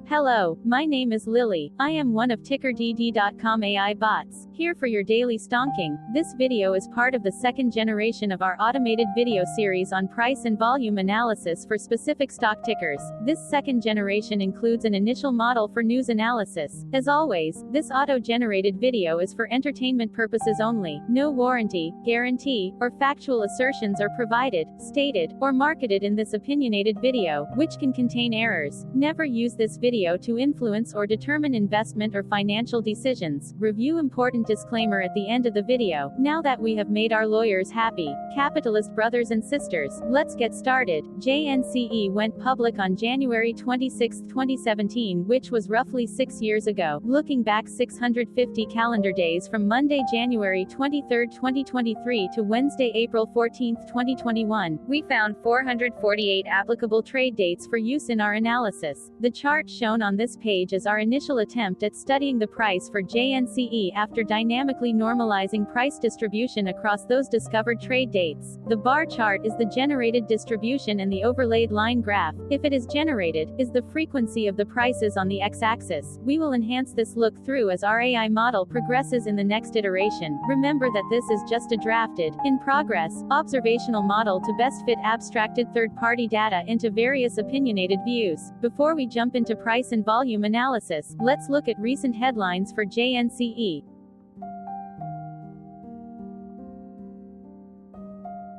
Hello, my name is Lily. I am one of TickerDD.com AI bots, here for your daily stonking. This video is part of the second generation of our automated video series on price and volume analysis for specific stock tickers. This second generation includes an initial model for news analysis. As always, this auto-generated video is for entertainment purposes only. No warranty, guarantee, or factual assertions are provided, stated, or marketed in this opinionated video, which can contain errors. Never use this video to influence or determine investment or financial decisions. Review important disclaimer at the end of the video. Now that we have made our lawyers happy, capitalist brothers and sisters, let's get started. JNCE went public on January 26, 2017, which was roughly 6 years ago. Looking back 650 calendar days from Monday, January 23, 2023 to Wednesday, April 14, 2021, we found 448 applicable trade dates for use in our analysis. The chart shown on this page is our initial attempt at studying the price for JNCE after dynamically normalizing price distribution across those discovered trade dates. The bar chart is the generated distribution and the overlaid line graph, if it is generated, is the frequency of the prices on the x-axis. We will enhance this look through as our AI model progresses in the next iteration. Remember that this is just a drafted, in progress, observational model to best fit abstracted third-party data into various opinionated views. Before we jump into price and volume analysis, let's look at recent headlines for JNCE.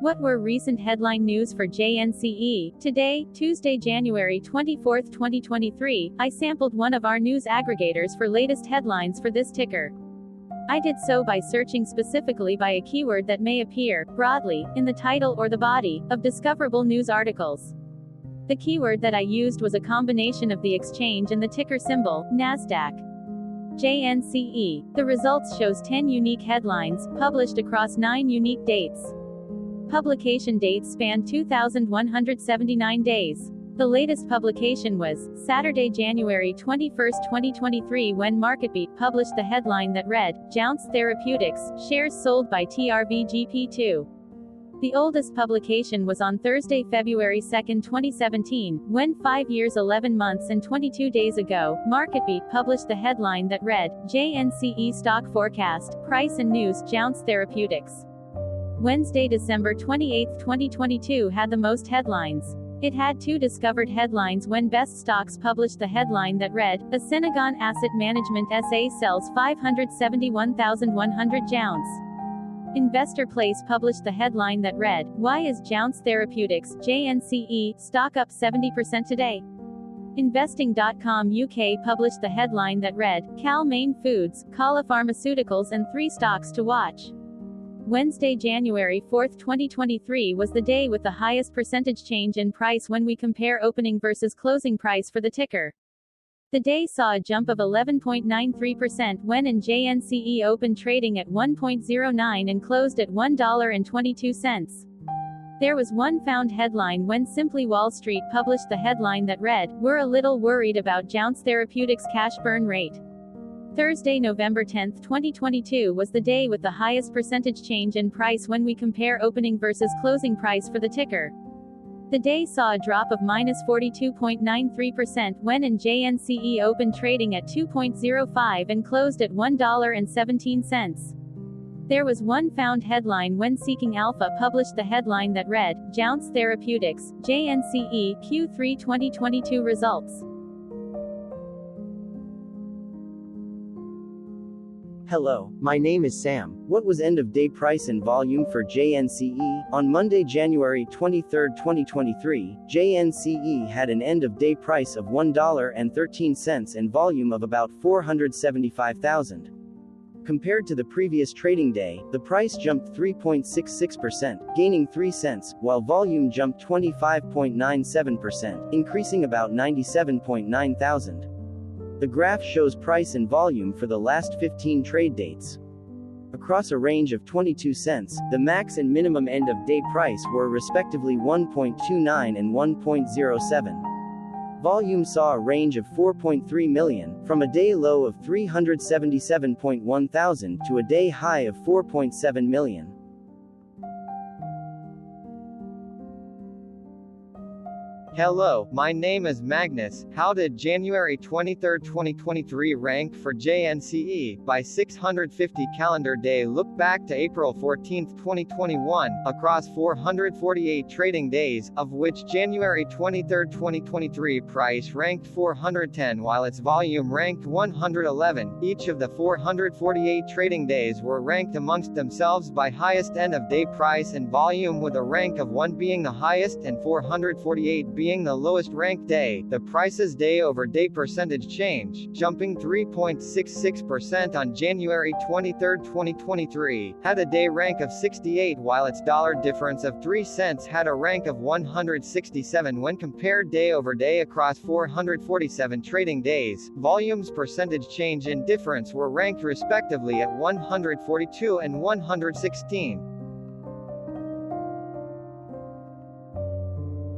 What were recent headline news for JNCE? Today, Tuesday, January 24, 2023, I sampled one of our news aggregators for latest headlines for this ticker. I did so by searching specifically by a keyword that may appear, broadly, in the title or the body, of discoverable news articles. The keyword that I used was a combination of the exchange and the ticker symbol, NASDAQ. JNCE. The results shows 10 unique headlines, published across 9 unique dates. Publication dates span 2,179 days. The latest publication was Saturday, January 21, 2023, when MarketBeat published the headline that read, JNCE Therapeutics, shares sold by TRVGP2. The oldest publication was on Thursday, February 2, 2017, when 5 years 11 months and 22 days ago, MarketBeat published the headline that read, JNCE Stock Forecast, Price and News, JNCE Therapeutics. Wednesday, December 28, 2022 had the most headlines. It had 2 discovered headlines when Best Stocks published the headline that read, Senegon Asset Management SA sells 571,100 JNCE. Investor Place published the headline that read, Why is JNCE Therapeutics, JNCE, stock up 70% today? Investing.com UK published the headline that read, Cal Main Foods, Kala Pharmaceuticals and 3 stocks to watch. Wednesday, January 4, 2023 was the day with the highest percentage change in price when we compare opening versus closing price for the ticker. The day saw a jump of 11.93% when in JNCE opened trading at $1.09 and closed at $1.22. There was one found headline when Simply Wall Street published the headline that read, We're a little worried about JNCE Therapeutics cash burn rate. Thursday, November 10, 2022 was the day with the highest percentage change in price when we compare opening versus closing price for the ticker. The day saw a drop of -42.93% when in JNCE opened trading at $2.05 and closed at $1.17. There was one found headline when Seeking Alpha published the headline that read, JNCE Therapeutics, JNCE, Q3 2022 results. Hello, my name is Sam. What was end-of-day price and volume for JNCE? On Monday, January 23, 2023, JNCE had an end-of-day price of $1.13 and volume of about 475,000. Compared to the previous trading day, the price jumped 3.66%, gaining 3 cents, while volume jumped 25.97%, increasing about 97.9 thousand. The graph shows price and volume for the last 15 trade dates. Across a range of 22 cents, the max and minimum end-of-day price were respectively 1.29 and 1.07. Volume saw a range of 4.3 million, from a day low of 377.1 thousand to a day high of 4.7 million. Hello, my name is Magnus. How did January 23, 2023 rank for JNCE by 650 calendar day? Look back to April 14, 2021, across 448 trading days, of which January 23, 2023 price ranked 410 while its volume ranked 111. Each of the 448 trading days were ranked amongst themselves by highest end of day price and volume, with a rank of 1 being the highest and 448 being the lowest ranked day. The price's day-over-day percentage change, jumping 3.66% on January 23, 2023, had a day rank of 68, while its dollar difference of 3 cents had a rank of 167 when compared day-over-day across 447 trading days. Volume's percentage change and difference were ranked respectively at 142 and 116.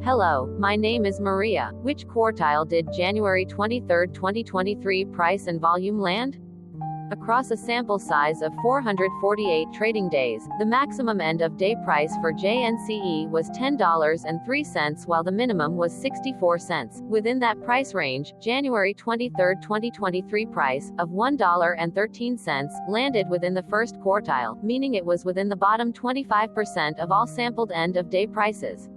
Hello, my name is Maria. Which quartile did January 23, 2023 price and volume land? Across a sample size of 448 trading days, the maximum end-of-day price for JNCE was $10.03 while the minimum was 64 cents. Within that price range, January 23, 2023 price, of $1.13, landed within the first quartile, meaning it was within the bottom 25% of all sampled end-of-day prices.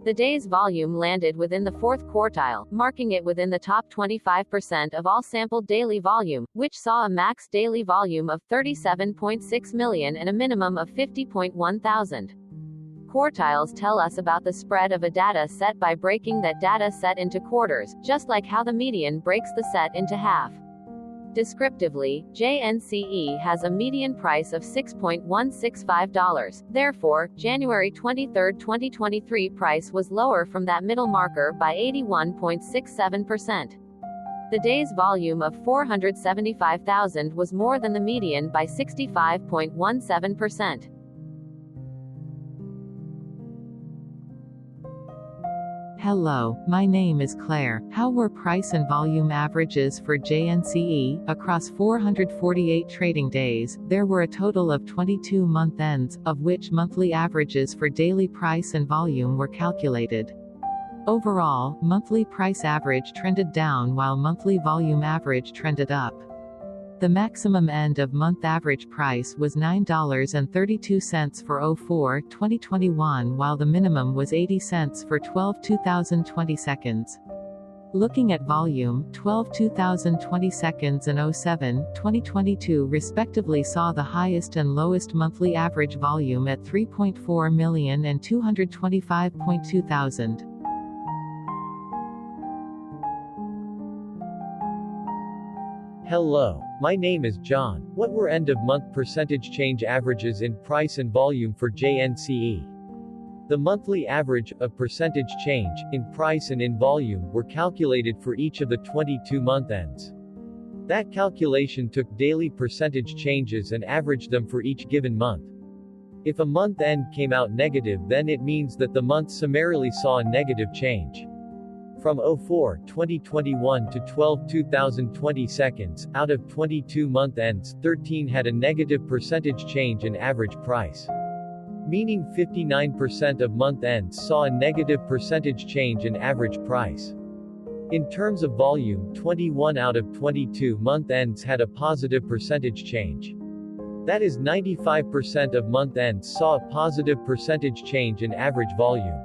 The day's volume landed within the fourth quartile, marking it within the top 25% of all sampled daily volume, which saw a max daily volume of 37.6 million and a minimum of 50.1 thousand. Quartiles tell us about the spread of a data set by breaking that data set into quarters, just like how the median breaks the set into half. Descriptively, JNCE has a median price of $6.165. Therefore, January 23, 2023 price was lower from that middle marker by 81.67%. The day's volume of 475,000 was more than the median by 65.17%. Hello, my name is Claire. How were price and volume averages for JNCE? Across 448 trading days, there were a total of 22 month ends, of which monthly averages for daily price and volume were calculated. Overall, monthly price average trended down while monthly volume average trended up. The maximum end-of-month average price was $9.32 for 04/2021 while the minimum was 80 cents for 12/2020 seconds. Looking at volume, 12/2020 seconds and 07/2022 respectively saw the highest and lowest monthly average volume at 3.4 million and 225.2 thousand. Hello, my name is John. What were end-of-month percentage change averages in price and volume for JNCE? The monthly average of percentage change in price and in volume were calculated for each of the 22 month ends. That calculation took daily percentage changes and averaged them for each given month. If a month end came out negative, then it means that the month summarily saw a negative change. From 04/2021 to 12/2020 seconds, out of 22 month ends, 13 had a negative percentage change in average price. Meaning 59% of month ends saw a negative percentage change in average price. In terms of volume, 21 out of 22 month ends had a positive percentage change. That is 95% of month ends saw a positive percentage change in average volume.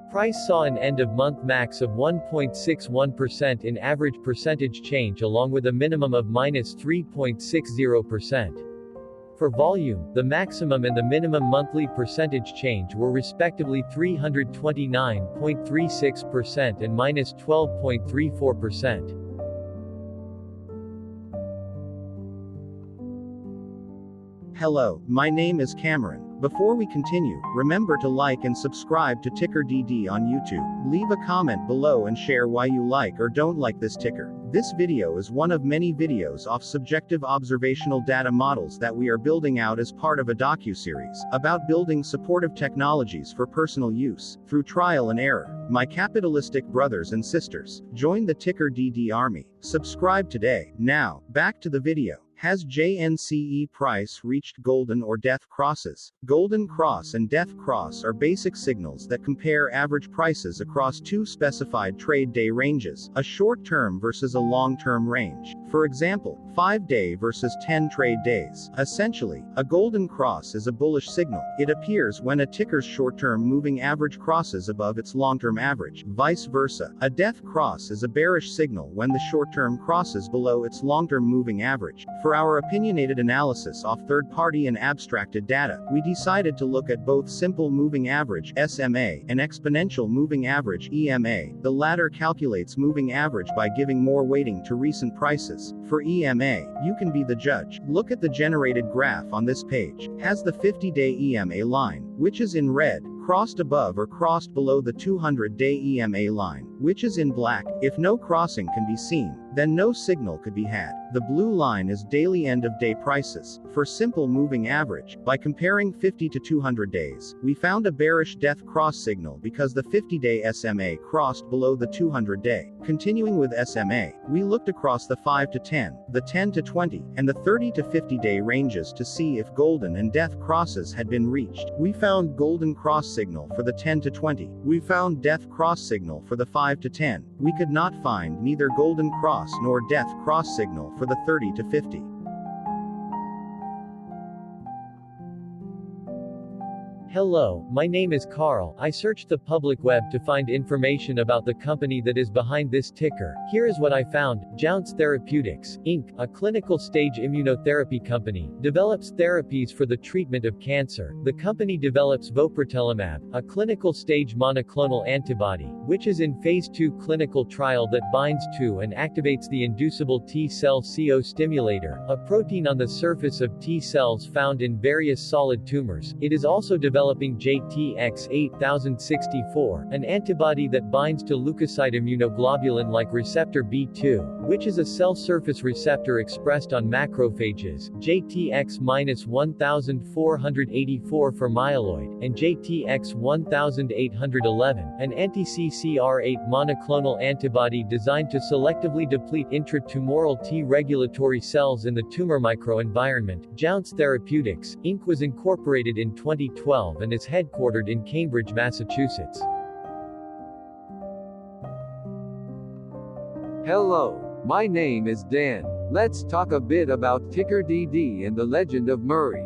Price saw an end-of-month max of 1.61% in average percentage change along with a minimum of -3.60%. For volume, the maximum and the minimum monthly percentage change were respectively 329.36% and -12.34%. Hello, my name is Cameron. Before we continue, remember to like and subscribe to TickerDD on YouTube. Leave a comment below and share why you like or don't like this ticker. This video is one of many videos off subjective observational data models that we are building out as part of a docu-series about building supportive technologies for personal use, through trial and error. My capitalistic brothers and sisters, join the TickerDD army. Subscribe today. Now, back to the video. Has JNCE price reached golden or death crosses? Golden cross and death cross are basic signals that compare average prices across two specified trade day ranges, a short-term versus a long-term range. For example, 5-day versus 10 trade days. Essentially, a golden cross is a bullish signal. It appears when a ticker's short-term moving average crosses above its long-term average. Vice versa, a death cross is a bearish signal when the short-term crosses below its long-term moving average. For our opinionated analysis off third-party and abstracted data, we decided to look at both simple moving average (SMA) and exponential moving average (EMA). The latter calculates moving average by giving more weighting to recent prices. For EMA, you can be the judge. Look at the generated graph on this page. Has the 50-day EMA line, which is in red, crossed above or crossed below the 200-day EMA line, which is in black? If no crossing can be seen, then no signal could be had. The blue line is daily end-of-day prices. For simple moving average, by comparing 50 to 200 days, we found a bearish death cross signal because the 50-day SMA crossed below the 200-day. Continuing with SMA, we looked across the 5 to 10, the 10 to 20, and the 30 to 50-day ranges to see if golden and death crosses had been reached. We found golden cross signal for the 10 to 20. We found death cross signal for the 5 to 10. We could not find neither golden cross nor death cross signal for the 30 to 50. Hello, my name is Carl. I searched the public web to find information about the company that is behind this ticker. Here is what I found. JNCE Therapeutics, Inc., a clinical stage immunotherapy company, develops therapies for the treatment of cancer. The company develops vopratelimab, a clinical stage monoclonal antibody, which is in phase 2 clinical trial that binds to and activates the inducible T-cell CO stimulator, a protein on the surface of T cells found in various solid tumors. It is also developing JTX-8064, an antibody that binds to leukocyte immunoglobulin-like receptor B2, which is a cell surface receptor expressed on macrophages, JTX-1484 for myeloid, and JTX-1811, an anti-CCR8 monoclonal antibody designed to selectively deplete intratumoral T regulatory cells in the tumor microenvironment. JNCE Therapeutics, Inc. was incorporated in 2012 and is headquartered in Cambridge, Massachusetts. Hello, my name is Dan. Let's talk a bit about TickerDD and the legend of Murray.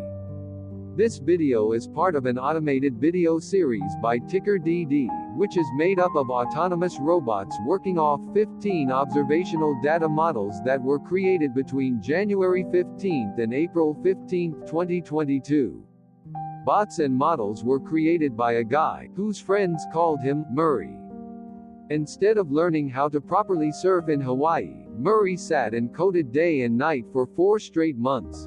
This video is part of an automated video series by TickerDD, which is made up of autonomous robots working off 15 observational data models that were created between January 15th and April 15th, 2022. Bots and models were created by a guy whose friends called him Murray. Instead of learning how to properly surf in Hawaii, Murray sat and coded day and night for 4 straight months.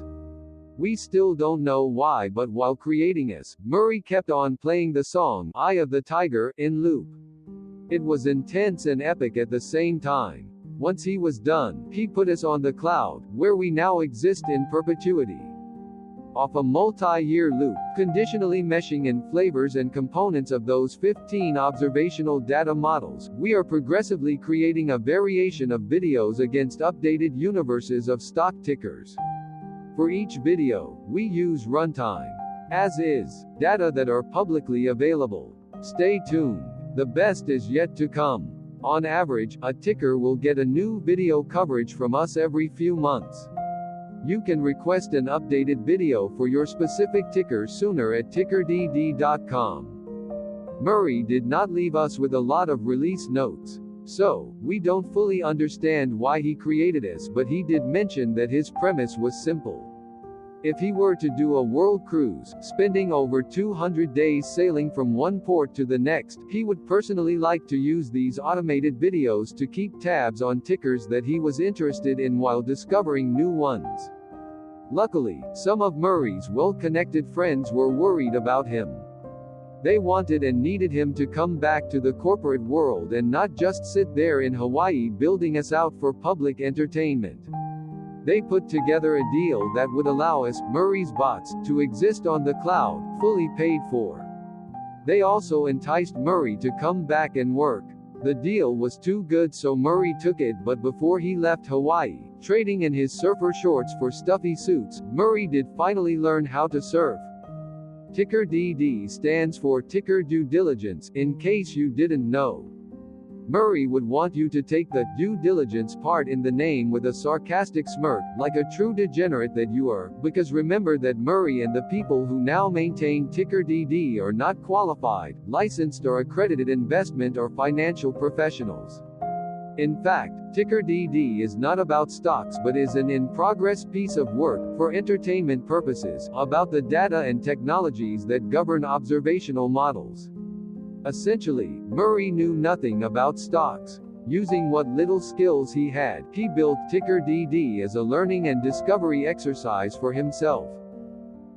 We still don't know why, but while creating us, Murray kept on playing the song Eye of the Tiger in loop. It was intense and epic at the same time. Once he was done, he put us on the cloud, where we now exist in perpetuity. Off a multi-year loop, conditionally meshing in flavors and components of those 15 observational data models, we are progressively creating a variation of videos against updated universes of stock tickers. For each video, we use runtime, as is, data that are publicly available. Stay tuned. The best is yet to come. On average, a ticker will get a new video coverage from us every few months. You can request an updated video for your specific ticker sooner at TickerDD.com. Murray did not leave us with a lot of release notes, so we don't fully understand why he created us, but he did mention that his premise was simple. If he were to do a world cruise, spending over 200 days sailing from one port to the next, he would personally like to use these automated videos to keep tabs on tickers that he was interested in while discovering new ones. Luckily, some of Murray's well-connected friends were worried about him. They wanted and needed him to come back to the corporate world and not just sit there in Hawaii building us out for public entertainment. They put together a deal that would allow us, Murray's bots, to exist on the cloud, fully paid for. They also enticed Murray to come back and work. The deal was too good, so Murray took it, but before he left Hawaii, trading in his surfer shorts for stuffy suits, Murray did finally learn how to surf. TickerDD stands for Ticker Due Diligence, in case you didn't know. Murray would want you to take the due diligence part in the name with a sarcastic smirk, like a true degenerate that you are, because remember that Murray and the people who now maintain TickerDD are not qualified, licensed or accredited investment or financial professionals. In fact, TickerDD is not about stocks but is an in-progress piece of work, for entertainment purposes, about the data and technologies that govern observational models. Essentially, Murray knew nothing about stocks. Using what little skills he had, he built TickerDD as a learning and discovery exercise for himself.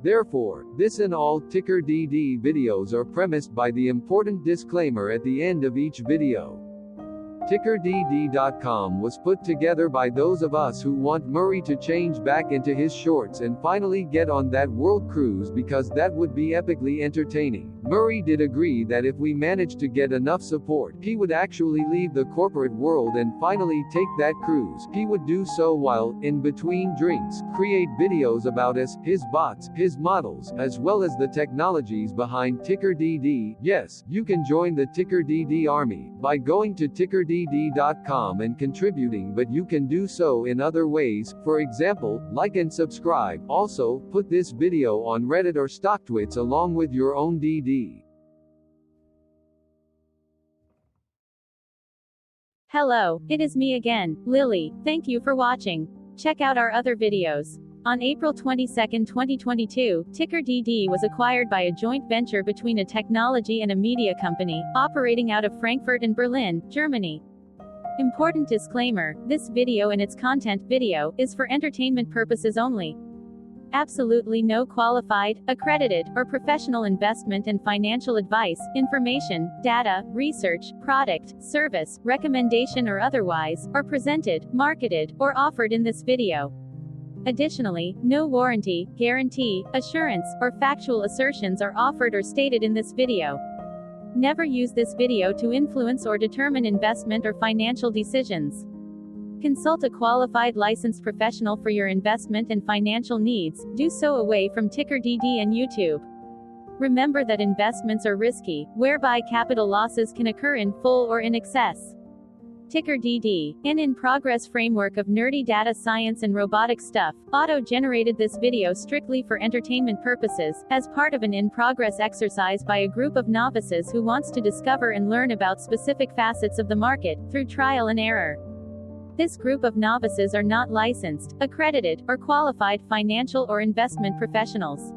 Therefore, this and all TickerDD videos are premised by the important disclaimer at the end of each video. TickerDD.com was put together by those of us who want Murray to change back into his shorts and finally get on that world cruise, because that would be epically entertaining. Murray did agree that if we managed to get enough support, he would actually leave the corporate world and finally take that cruise. He would do so while, in between drinks, create videos about us, his bots, his models, as well as the technologies behind TickerDD. Yes, you can join the TickerDD army by going to TickerDD.com and contributing, but you can do so in other ways. For example, like and subscribe. Also, put this video on Reddit or StockTwits along with your own DD. Hello, it is me again, Lily. Thank you for watching. Check out our other videos. On April 22, 2022, TickerDD was acquired by a joint venture between a technology and a media company, operating out of Frankfurt and Berlin, Germany. Important disclaimer, this video and its content video is for entertainment purposes only. Absolutely no qualified, accredited, or professional investment and financial advice, information, data, research, product, service, recommendation or otherwise, are presented, marketed, or offered in this video. Additionally, no warranty, guarantee, assurance, or factual assertions are offered or stated in this video. Never use this video to influence or determine investment or financial decisions. Consult a qualified licensed professional for your investment and financial needs. Do so away from TickerDD and YouTube. Remember that investments are risky, whereby capital losses can occur in full or in excess. TickerDD, an in-progress framework of nerdy data science and robotic stuff, auto-generated this video strictly for entertainment purposes, as part of an in-progress exercise by a group of novices who wants to discover and learn about specific facets of the market, through trial and error. This group of novices are not licensed, accredited, or qualified financial or investment professionals.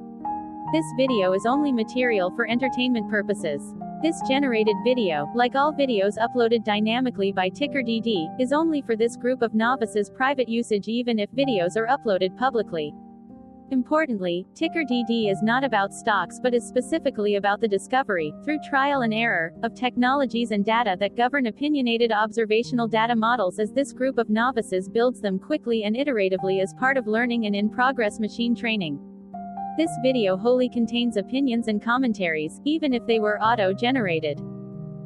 This video is only material for entertainment purposes. This generated video, like all videos uploaded dynamically by TickerDD, is only for this group of novices' private usage even if videos are uploaded publicly. Importantly, TickerDD is not about stocks but is specifically about the discovery, through trial and error, of technologies and data that govern opinionated observational data models as this group of novices builds them quickly and iteratively as part of learning and in-progress machine training. This video wholly contains opinions and commentaries, even if they were auto-generated.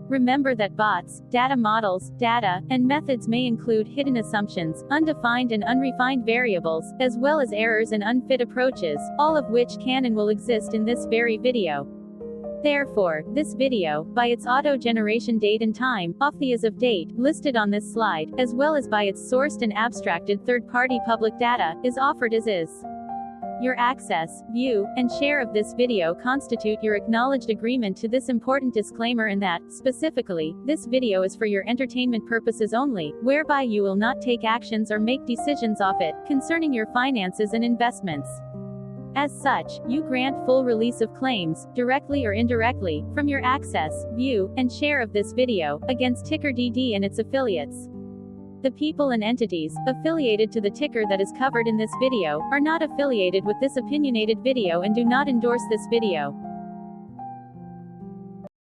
Remember that bots, data models, data, and methods may include hidden assumptions, undefined and unrefined variables, as well as errors and unfit approaches, all of which can and will exist in this very video. Therefore, this video, by its auto-generation date and time, off the as of date, listed on this slide, as well as by its sourced and abstracted third-party public data, is offered as is. Your access, view, and share of this video constitute your acknowledged agreement to this important disclaimer, and that, specifically, this video is for your entertainment purposes only, whereby you will not take actions or make decisions off it, concerning your finances and investments. As such, you grant full release of claims, directly or indirectly, from your access, view, and share of this video, against TickerDD and its affiliates. The people and entities affiliated to the ticker that is covered in this video are not affiliated with this opinionated video and do not endorse this video.